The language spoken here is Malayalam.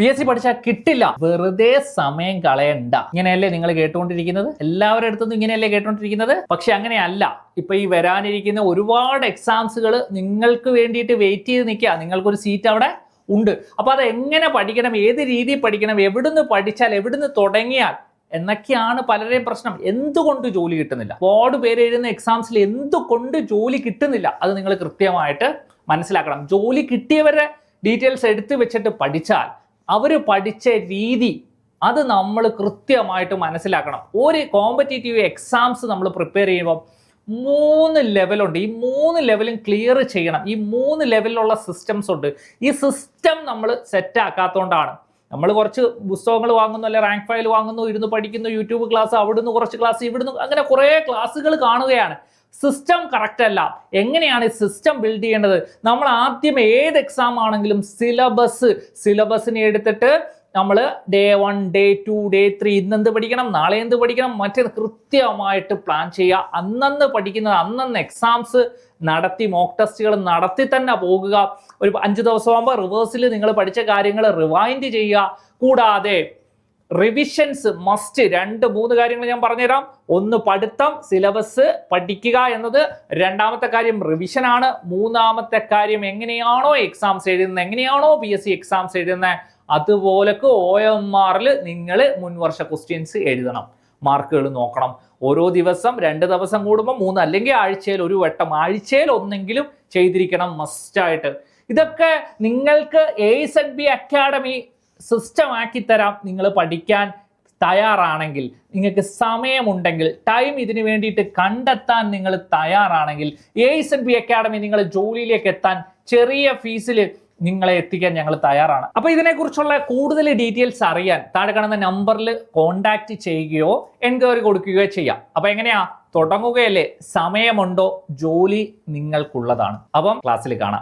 PSC പഠിച്ചാൽ കിട്ടില്ല, വെറുതെ സമയം കളയണ്ട. ഇങ്ങനെയല്ലേ നിങ്ങൾ കേട്ടുകൊണ്ടിരിക്കുന്നത്? എല്ലാവരുടെ അടുത്തുനിന്നും ഇങ്ങനെയല്ലേ കേട്ടുകൊണ്ടിരിക്കുന്നത്? പക്ഷെ അങ്ങനെയല്ല. ഇപ്പൊ ഈ വരാനിരിക്കുന്ന ഒരുപാട് എക്സാംസുകൾ നിങ്ങൾക്ക് വേണ്ടിയിട്ട് വെയിറ്റ് ചെയ്ത് നിൽക്കുക. നിങ്ങൾക്കൊരു സീറ്റ് അവിടെ ഉണ്ട്. അപ്പൊ അത് എങ്ങനെ പഠിക്കണം, ഏത് രീതിയിൽ പഠിക്കണം, എവിടുന്ന് പഠിച്ചാൽ, എവിടുന്ന് തുടങ്ങിയാൽ എന്നൊക്കെയാണ് പലരെയും പ്രശ്നം. എന്തുകൊണ്ട് ജോലി കിട്ടുന്നില്ല? ഒരുപാട് പേര് എഴുതുന്ന എക്സാംസിൽ എന്തുകൊണ്ട് ജോലി കിട്ടുന്നില്ല? അത് നിങ്ങൾ കൃത്യമായിട്ട് മനസ്സിലാക്കണം. ജോലി കിട്ടിയവരുടെ ഡീറ്റെയിൽസ് എടുത്തു വെച്ചിട്ട് പഠിച്ചാൽ അവർ പഠിച്ച രീതി അത് നമ്മൾ കൃത്യമായിട്ട് മനസ്സിലാക്കണം. ഒരു കോമ്പറ്റേറ്റീവ് എക്സാംസ് നമ്മൾ പ്രിപ്പയർ ചെയ്യുമ്പോൾ 3 ലെവലുണ്ട്. ഈ 3 ലെവലും ക്ലിയർ ചെയ്യണം. ഈ 3 ലെവലിലുള്ള സിസ്റ്റംസ് ഉണ്ട്. ഈ സിസ്റ്റം നമ്മൾ സെറ്റ് ആക്കാത്തതുകൊണ്ടാണ് നമ്മൾ കുറച്ച് പുസ്തകങ്ങൾ വാങ്ങുന്നു, അല്ലെ റാങ്ക് ഫയൽ വാങ്ങുന്നു, ഇരുന്ന് പഠിക്കുന്നു, യൂട്യൂബ് ക്ലാസ്, അവിടുന്ന് കുറച്ച് ക്ലാസ്, ഇവിടുന്ന് അങ്ങനെ കുറേ ക്ലാസ്സുകൾ കാണുകയാണ്. സിസ്റ്റം കറക്റ്റ് അല്ല. എങ്ങനെയാണ് ഈ സിസ്റ്റം ബിൽഡ് ചെയ്യേണ്ടത്? നമ്മൾ ആദ്യം ഏത് എക്സാം ആണെങ്കിലും സിലബസിനെ എടുത്തിട്ട് നമ്മൾ ഡേ 1, ഡേ 2, ഡേ 3 ഇന്നെന്ത് പഠിക്കണം, നാളെ എന്ത് പഠിക്കണം, മറ്റേത് കൃത്യമായിട്ട് പ്ലാൻ ചെയ്യുക. അന്നന്ന് പഠിക്കുന്നത് അന്നന്ന് എക്സാംസ് നടത്തി, മോക്ക് ടെസ്റ്റുകൾ നടത്തി തന്നെ പോകുക. ഒരു 5 ദിവസമാകുമ്പോൾ റിവേഴ്സിൽ നിങ്ങൾ പഠിച്ച കാര്യങ്ങൾ റിവൈൻഡ് ചെയ്യുക. കൂടാതെ റിവിഷൻസ് മസ്റ്റ്. 2-3 കാര്യങ്ങൾ ഞാൻ പറഞ്ഞുതരാം. ഒന്ന് പഠിത്തം, സിലബസ് പഠിക്കുക എന്നത്. രണ്ടാമത്തെ കാര്യം റിവിഷൻ ആണ്. മൂന്നാമത്തെ കാര്യം എങ്ങനെയാണോ എക്സാംസ് എഴുതുന്നത്, എങ്ങനെയാണോ PSC എക്സാംസ് എഴുതുന്നത്, അതുപോലൊക്കെ OMR നിങ്ങൾ മുൻവർഷ ക്വസ്റ്റ്യൻസ് എഴുതണം. മാർക്കുകൾ നോക്കണം. ഓരോ ദിവസം 2 ദിവസം കൂടുമ്പോൾ 3, അല്ലെങ്കിൽ ആഴ്ചയിൽ ഒരു വട്ടം, ആഴ്ചയിൽ ഒന്നെങ്കിലും ചെയ്തിരിക്കണം മസ്റ്റായിട്ട്. ഇതൊക്കെ നിങ്ങൾക്ക് AZB അക്കാഡമി സിസ്റ്റം ആക്കി തരാം. നിങ്ങൾ പഠിക്കാൻ തയ്യാറാണെങ്കിൽ, നിങ്ങൾക്ക് സമയമുണ്ടെങ്കിൽ, ടൈം ഇതിനു വേണ്ടിയിട്ട് കണ്ടെത്താൻ നിങ്ങൾ തയ്യാറാണെങ്കിൽ AZB അക്കാഡമി നിങ്ങളെ ജോലിയിലേക്ക് എത്താൻ ചെറിയ ഫീസിൽ നിങ്ങളെ എത്തിക്കാൻ ഞങ്ങൾ തയ്യാറാണ്. അപ്പൊ ഇതിനെക്കുറിച്ചുള്ള കൂടുതൽ ഡീറ്റെയിൽസ് അറിയാൻ താഴെ കാണുന്ന നമ്പറിൽ കോൺടാക്ട് ചെയ്യുകയോ എൻക്വയറി കൊടുക്കുകയോ ചെയ്യാം. അപ്പൊ എങ്ങനെയാ, തുടങ്ങുകയല്ലേ? സമയമുണ്ടോ? ജോലി നിങ്ങൾക്കുള്ളതാണ്. അപ്പം ക്ലാസ്സിൽ കാണാം.